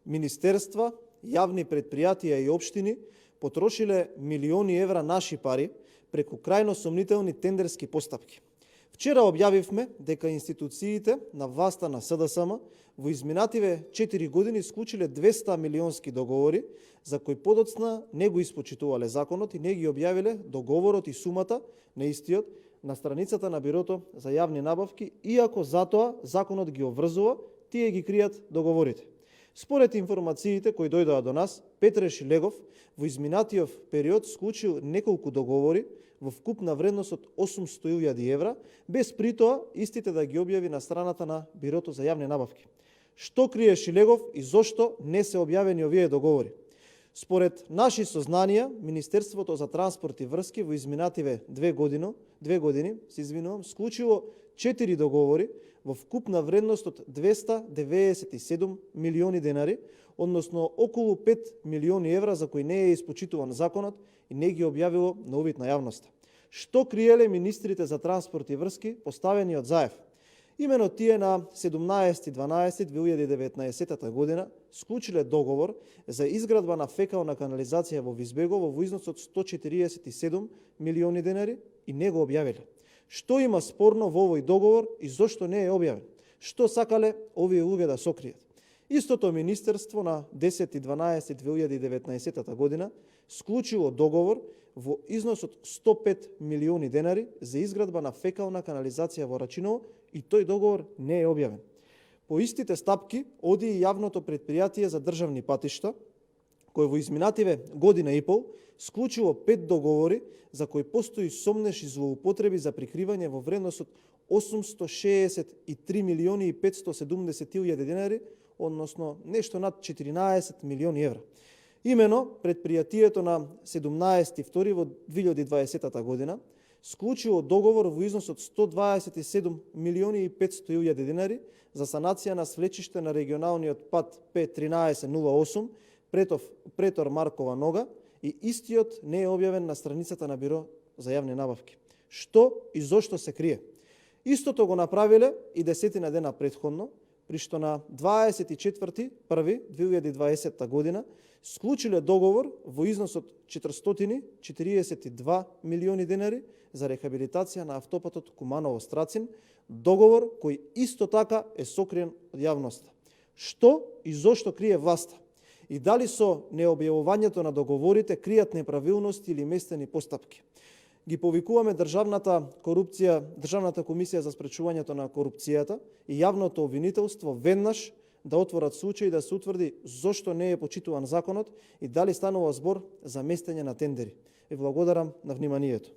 министерства, јавни предпријатија и општини потрошиле милиони евра наши пари преку крајно сомнителни тендерски постапки. Вчера објавивме дека институциите на власта на СДСМ во изминативе 4 години склучиле 200 милионски договори за кои подоцна не го испочитувале законот и не ги објавиле договорот и сумата на истиот на страницата на Бирото за јавни набавки, иако затоа законот ги обврзува, тие ги кријат договорите. Според информациите кои дојдоа до нас, Петре Шилегов во изминатиот период склучил неколку договори во вкупна вредност од 800.000 евра, без притоа истите да ги објави на страната на Бирото за јавни набавки. Што крие Шилегов и зошто не се објавени овие договори? Според наши сознанија, Министерството за транспорт и врски во изминативе две години склучило 4 договори во вкупна вредност од 297 милиони денари, односно околу 5 милиони евра за кои не е испочитуван законот и не ги објавило на увид на јавноста. Што криеле министрите за транспорт и врски поставени од Заев? Имено тие на 17.12.2019 година склучиле договор за изградба на фекална канализација во Визбегово во износ од 147 милиони денари и не го објавиле. Што има спорно во овој договор и зошто не е објавен? Што сакале овие луѓе да сокријат? Истото министерство на 10.12.2019 година склучило договор во износ од 105 милиони денари за изградба на фекална канализација во Рачиново и тој договор не е објавен. По истите стапки оди и јавното предпријатие за државни патишта, кој во изминативе година и пол склучило 5 договори за кои постои сомнеш и злоупотреби за прикривање во вредност од 863 милиони и 570.000 денари, односно нешто над 14 милиони евра. Имено, предпријатието на 17.2 во 2020 година склучило договор во износ од 127 милиони и 500.000 денари за санација на свлечиште на регионалниот пат П1308 претор Маркова нога и истиот не е објавен на страницата на Биро за јавни набавки. Што и зошто се крие? Истото го направиле и 10 дена претходно, при што на 24.1.2020 година склучиле договор во износ од 442 милиони денари за рехабилитација на автопатот Куманово-Страцин, договор кој исто така е сокриен од јавноста. Што и зошто крие власта? И дали со необјавувањето на договорите кријат неправилности или местени постапки? Ги повикуваме Државната комисија за спречувањето на корупцијата и јавното обвинителство веднаш да отворат случај да се утврди зошто не е почитуван законот и дали станува збор за местење на тендери. И благодарам на вниманието.